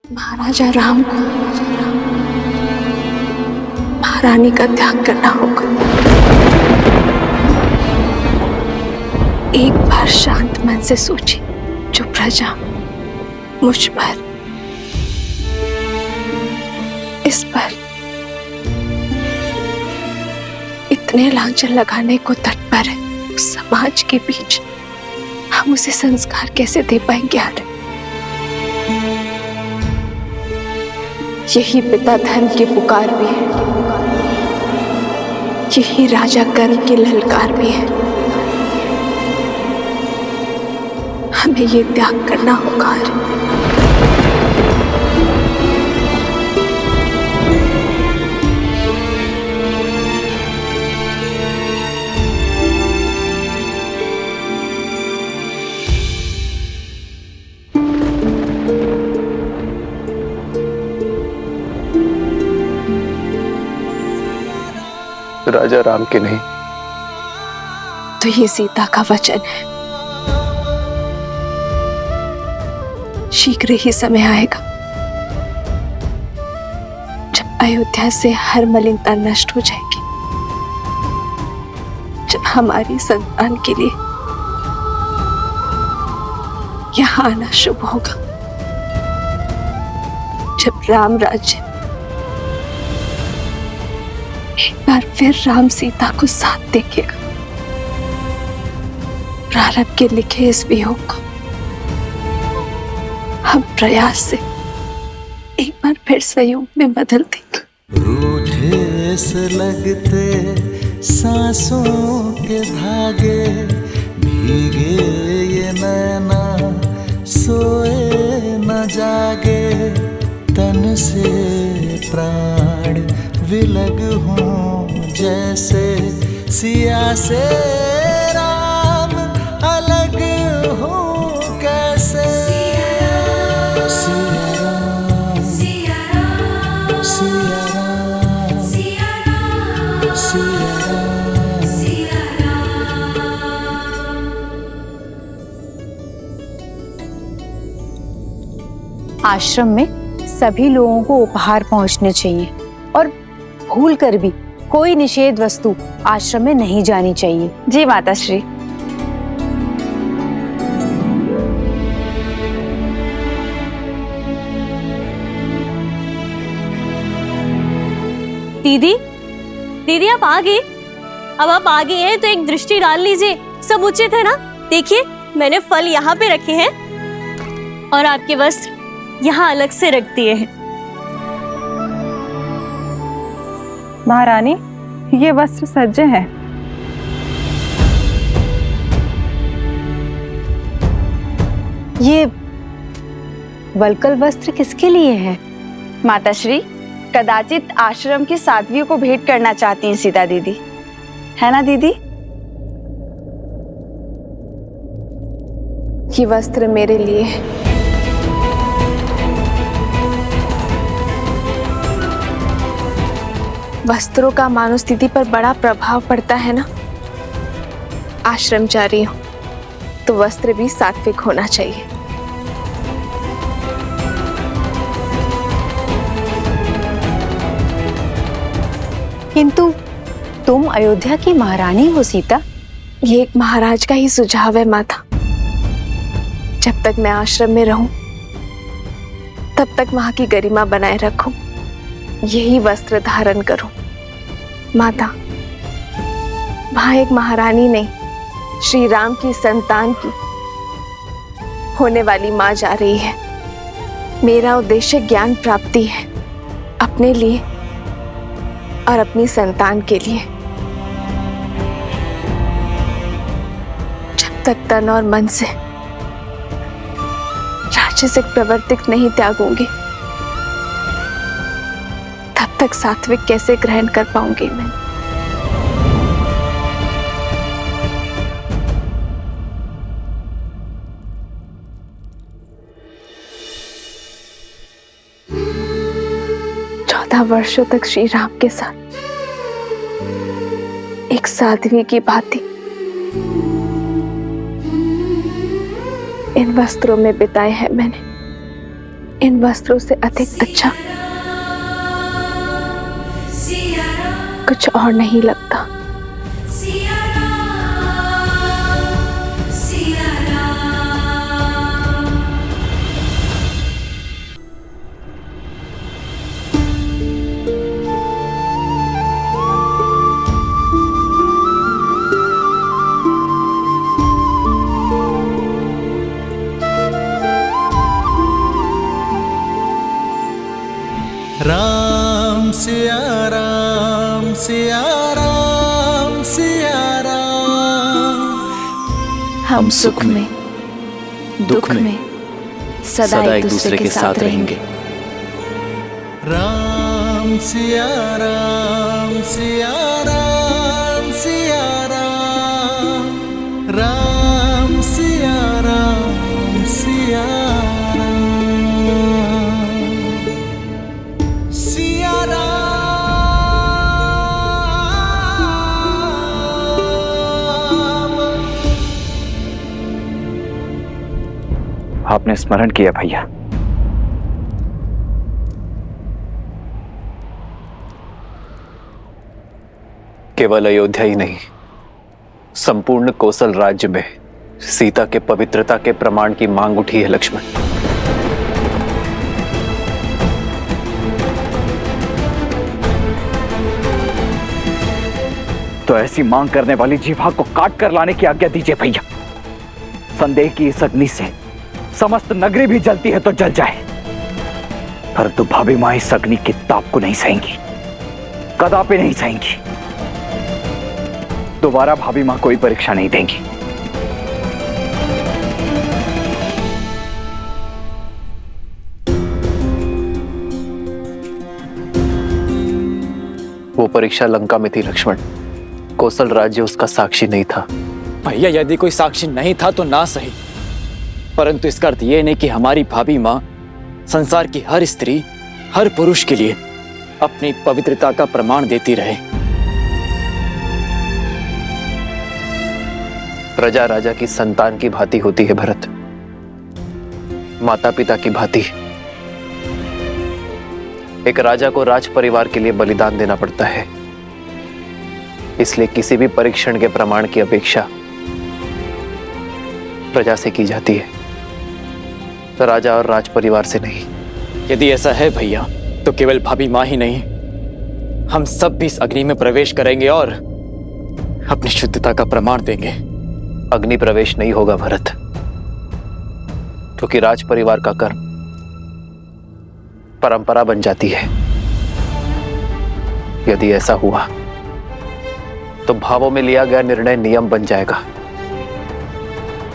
महाराजा राम को महारानी का त्याग करना होगा। एक बार शांत मन से सोची, जो प्रजा मुझ पर, इस पर इतने लांछन लगाने को तत्पर है, उस समाज के बीच हम उसे संस्कार कैसे दे पाएंगे यार? यही पिता धर्म की पुकार भी है, यही राजा कर्म की ललकार भी है। हमें ये त्याग करना होगा। राजा राम के नहीं तो ये सीता का वचन है। शीघ्र ही समय आएगा जब अयोध्या से हर मलिनता नष्ट हो जाएगी, जब हमारी संतान के लिए यहाँ आना शुभ होगा, जब राम राज्य एक बार फिर राम सीता को साथ देखेगा। प्रारब्ध के लिखे इस वियोग को हम प्रयास से एक बार फिर संयोग में बदल देंगे। रूठे से लगते सांसों के धागे, भीगे ये नैना सोए न जागे, तन से प्राण विलग हों जैसे सिया से राम अलग हो कैसे। सिया राम, सिया राम, सिया राम, सिया राम, सिया राम, सिया राम। आश्रम में सभी लोगों को उपहार पहुंचने चाहिए और भूल कर भी कोई निषेध वस्तु आश्रम में नहीं जानी चाहिए। जी माताश्री। दीदी, दीदी आप आ गए? अब आप आ गए हैं तो एक दृष्टि डाल लीजिए, सब उचित है ना? देखिए मैंने फल यहाँ पे रखे हैं और आपके वस्त्र यहाँ अलग से रख दिए हैं। महारानी, ये वस्त्र सज्जे हैं। ये वल्कल वस्त्र किसके लिए है? माताश्री, कदाचित आश्रम की साध्वियों को भेंट करना चाहती हैं सीता दीदी, है ना दीदी? ये वस्त्र मेरे लिए है। वस्त्रों का मानव स्थिति पर बड़ा प्रभाव पड़ता है ना। आश्रम जा रही हूं तो वस्त्र भी सात्विक होना चाहिए। किंतु तुम अयोध्या की महारानी हो सीता। ये एक महाराज का ही सुझाव है माता। जब तक मैं आश्रम में रहूं तब तक वहां की गरिमा बनाए रखूं, यही वस्त्र धारण करूं। माता, वहां एक महारानी नहीं, श्री राम की संतान की होने वाली मां जा रही है। मेरा उद्देश्य ज्ञान प्राप्ति है, अपने लिए और अपनी संतान के लिए। जब तक तन और मन से राजसिक प्रवृत्ति नहीं त्यागूंगी, तब तक सात्विक कैसे ग्रहण कर पाऊंगी मैं? वर्षों तक श्री राम के साथ एक साध्वी की भांति इन वस्त्रों में बिताए हैं मैंने। इन वस्त्रों से अधिक अच्छा कुछ और नहीं लगता। राम सिया राम सिया राम सिया राम। हम सुख में दुख में सदा एक दूसरे के साथ रहेंगे। राम सिया राम सिया राम सिया राम। राम सिया राम सिया राम। सिया राम। आपने स्मरण किया भैया। केवल अयोध्या ही नहीं, संपूर्ण कौशल राज्य में सीता के पवित्रता के प्रमाण की मांग उठी है लक्ष्मण। तो ऐसी मांग करने वाली जीवा को काट कर लाने की आज्ञा दीजिए भैया। संदेह की इस अग्नि से समस्त नगरी भी जलती है तो जल जाए, परंतु भाभी मां इस अग्नि की ताप को नहीं सहेंगी, कदापि नहीं सहेंगी। दोबारा भाभी मां कोई परीक्षा नहीं देंगी। वो परीक्षा लंका में थी लक्ष्मण, कौशल राज्य उसका साक्षी नहीं था। भैया यदि कोई साक्षी नहीं था तो ना सही, परंतु इसका अर्थ यह नहीं कि हमारी भाभी मां संसार की हर स्त्री हर पुरुष के लिए अपनी पवित्रता का प्रमाण देती रहे। प्रजा राजा की संतान की भांति होती है भरत, माता पिता की भांति। एक राजा को राज परिवार के लिए बलिदान देना पड़ता है, इसलिए किसी भी परीक्षण के प्रमाण की अपेक्षा प्रजा से की जाती है, तो राजा और राज परिवार से नहीं। यदि ऐसा है भैया तो केवल भाभी मां ही नहीं, हम सब भी इस अग्नि में प्रवेश करेंगे और अपनी शुद्धता का प्रमाण देंगे। अग्नि प्रवेश नहीं होगा भरत, क्योंकि राज परिवार का कर्म परंपरा बन जाती है। यदि ऐसा हुआ तो भावों में लिया गया निर्णय नियम बन जाएगा,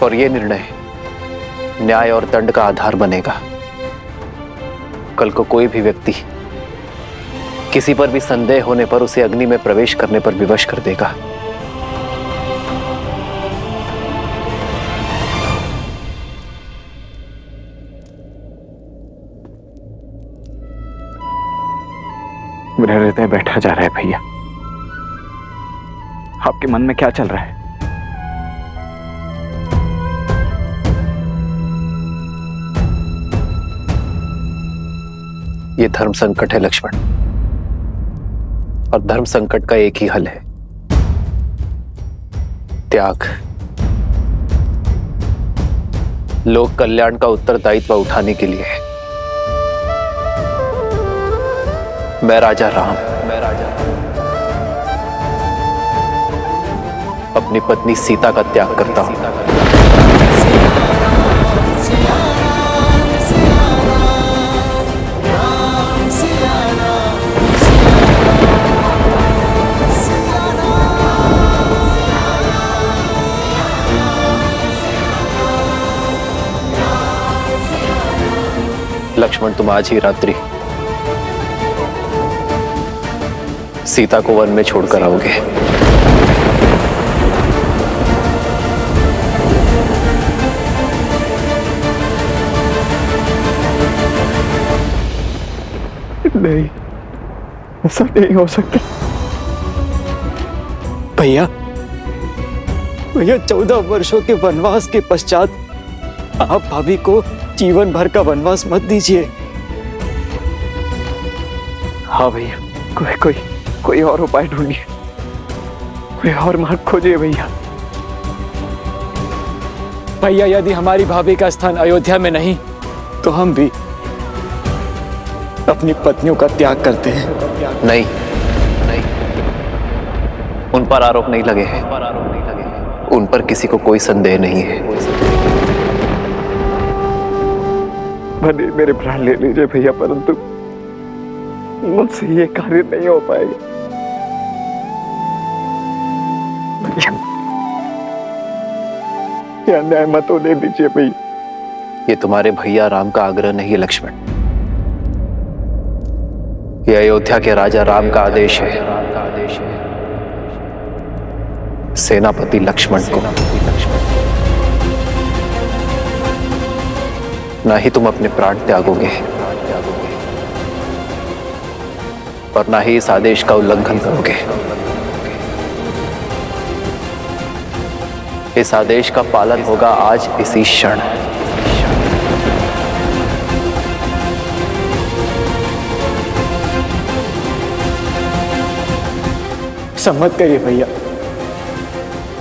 और यह निर्णय न्याय और दंड का आधार बनेगा। कल को कोई भी व्यक्ति किसी पर भी संदेह होने पर उसे अग्नि में प्रवेश करने पर विवश कर देगा। मेरे हृदय बैठा जा रहा है भैया। आपके मन में क्या चल रहा है? ये धर्म संकट है लक्ष्मण, और धर्म संकट का एक ही हल है, त्याग। लोक कल्याण का उत्तरदायित्व उठाने के लिए मैं राजा राम अपनी पत्नी सीता का त्याग करता हूं। लक्ष्मण, तुम आज ही रात्रि सीता को वन में छोड़कर आओगे। नहीं, ऐसा नहीं हो सकता। भैया 14 वर्षों के वनवास के पश्चात आप भाभी को जीवन भर का वनवास मत दीजिए। हाँ भैया, कोई और उपाय ढूंढिए, कोई और मार्ग खोजिए भैया। भैया, यदि हमारी भाभी का स्थान अयोध्या में नहीं तो हम भी अपनी पत्नियों का त्याग करते हैं। नहीं, उन पर आरोप नहीं लगे हैं, उन पर किसी को कोई संदेह नहीं है। भले मेरे प्राण ले लीजिए भैया, परंतु मुझसे ये कार्य नहीं हो पाएगा। ये अन्याय मत होने दीजिए भैया। ये तुम्हारे भैया राम का आग्रह नहीं है लक्ष्मण, ये अयोध्या के राजा राम का आदेश है सेनापति लक्ष्मण को। ना ही तुम अपने प्राण त्यागोगे और ना ही इस आदेश का उल्लंघन करोगे। इस आदेश का पालन होगा आज इसी क्षण। मत करिए भैया,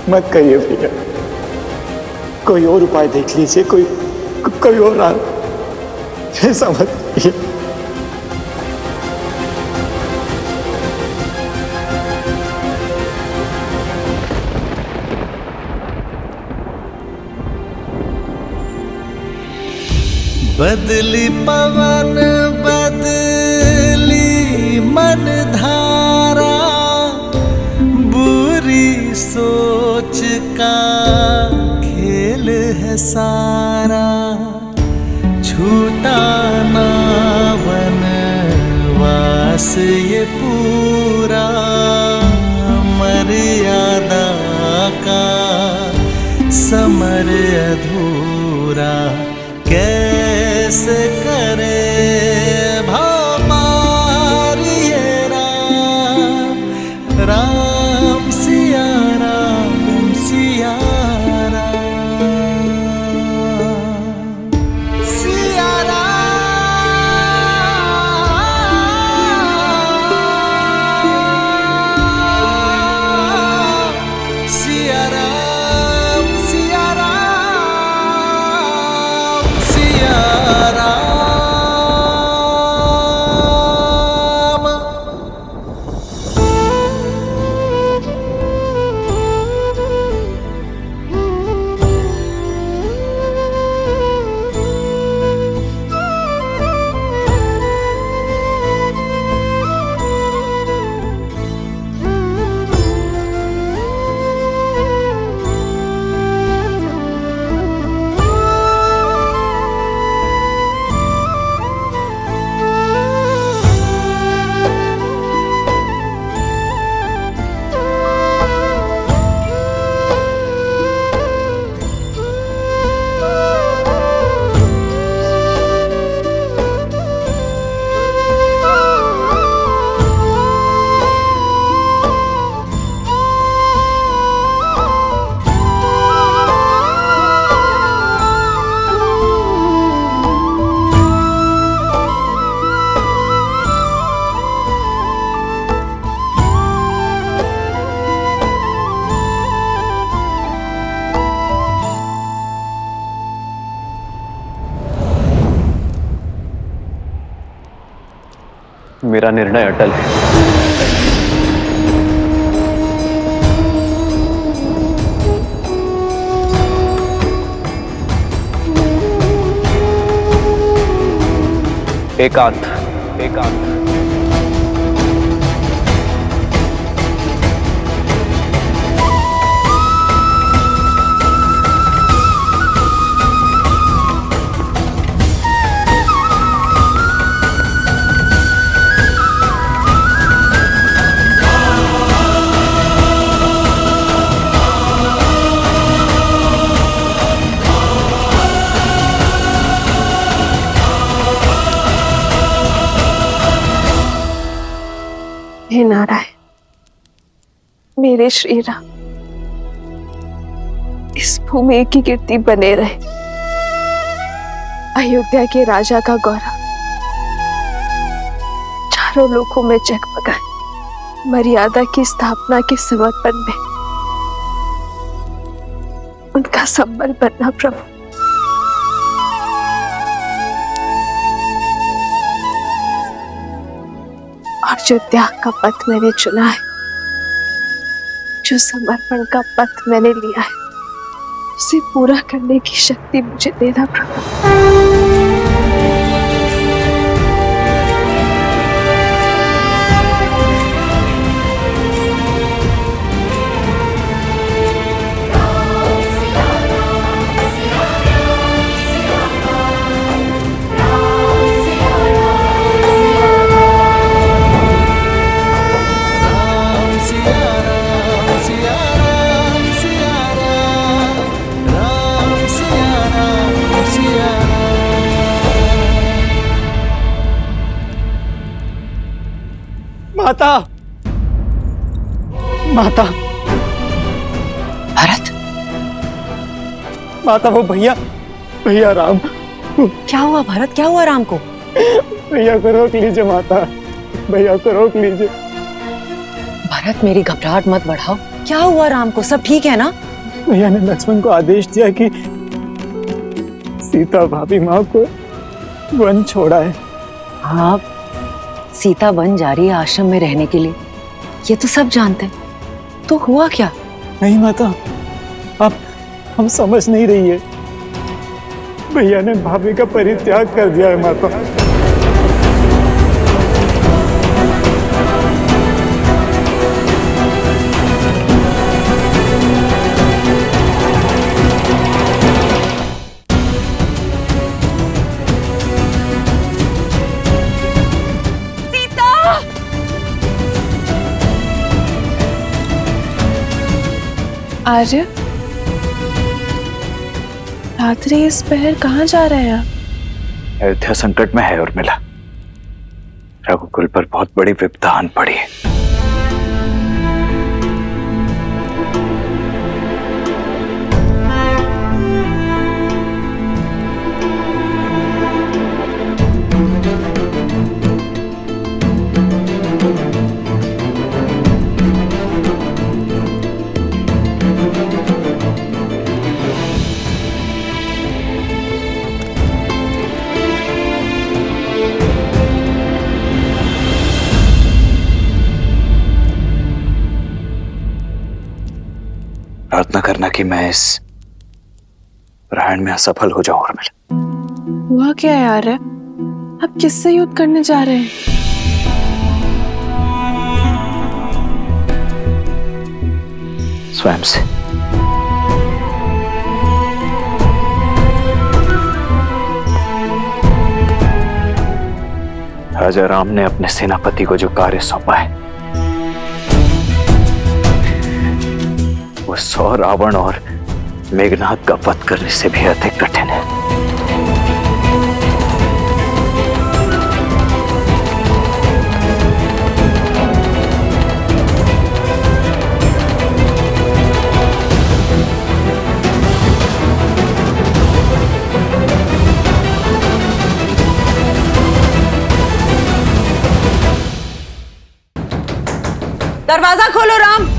मत करिए भैया, कोई और उपाय देख लीजिए, कोई और ऐसा मत करिए। बदली पवन बदली मन धारा, बुरी सोच का खेल है सारा। छूटा ना वनवास ये पूरा, मर्यादा का समर अधूरा। कैसे करे भमारी ये राम सिया राम सिया मेरा निर्णय अटल है। एकांत। हे नारायण, मेरे श्री राम, इस भूमि की कीर्ति बने रहे। अयोध्या के राजा का गौरव चारों लोकों में जगमगाए, मर्यादा की स्थापना के समर्पण में उनका संबल बनना प्रभु। और जो त्याग का पथ मैंने चुना है, जो समर्पण का पथ मैंने लिया है, उसे पूरा करने की शक्ति मुझे देना प्रभु। माता, माता, भरत, माता वो भैया, भैया राम। क्या हुआ भरत, क्या हुआ राम को? भैया को रोक लीजिए माता, भैया को रोक लीजिए। भरत मेरी घबराहट मत बढ़ाओ, क्या हुआ राम को, सब ठीक है ना? भैया ने लक्ष्मण को आदेश दिया कि सीता भाभी माँ को वन छोड़ा है। हाँ, सीता वन जा रही है आश्रम में रहने के लिए, ये तो सब जानते हैं, तो हुआ क्या? नहीं माता, आप हम समझ नहीं रही है। भैया ने भाभी का परित्याग कर दिया है माता। आर्य, रात्रि इस पहर कहाँ जा रहे हैं? अयोध्या संकट में है और मिला, रघुकुल पर बहुत बड़ी विपदा आन पड़ी है। प्रार्थना करना कि मैं इस प्रयाण में असफल हो जाऊं। और हुआ क्या यार है? अब किससे युद्ध करने जा रहे हैं? स्वयं से। राजा राम ने अपने सेनापति को जो कार्य सौंपा है, वो 100 रावण और मेघनाद का वध करने से भी अधिक कठिन है। दरवाजा खोलो राम।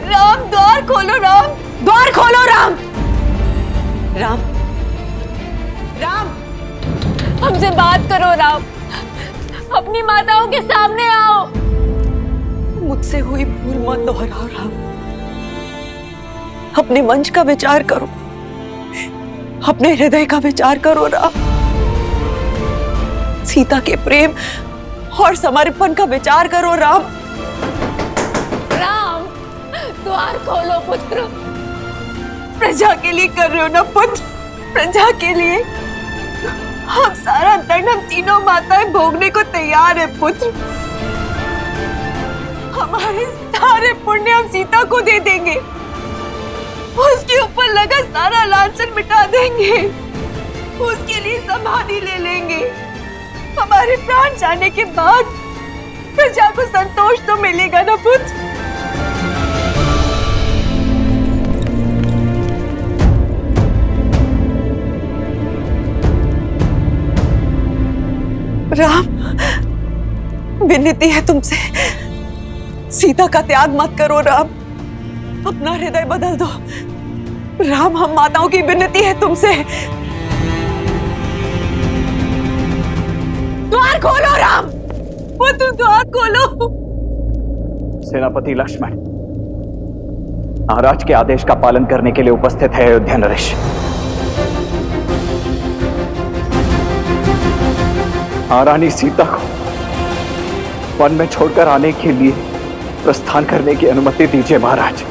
राम, द्वार खोलो राम, द्वार खोलो राम। राम, राम, हमसे बात करो राम, अपनी माताओं के सामने आओ। मुझसे हुई भूल मत दोहराओ राम, अपने वंश का विचार करो, अपने हृदय का विचार करो राम, सीता के प्रेम और समर्पण का विचार करो राम। राम, द्वार खोलो पुत्र। प्रजा के लिए कर रहे हो ना पुत्र, प्रजा के लिए। हम सारा दंड हम तीनों माताएं भोगने को तैयार है पुत्र। हमारे सारे पुण्य हम सीता को दे देंगे, उसके ऊपर लगा सारा लांछन मिटा देंगे, उसके लिए समाधि ले लेंगे। हमारे प्राण जाने के बाद प्रजा को संतोष तो मिलेगा ना पुत्र। राम, विनती है तुमसे, सीता का त्याग मत करो राम, अपना हृदय बदल दो राम। हम माताओं की विनती है तुमसे, द्वार खोलो राम, वो तुम द्वार खोलो। सेनापति लक्ष्मण महाराज के आदेश का पालन करने के लिए उपस्थित है अयोध्या नरेश। महारानी सीता को वन में छोड़कर आने के लिए प्रस्थान करने की अनुमति दीजिए महाराज।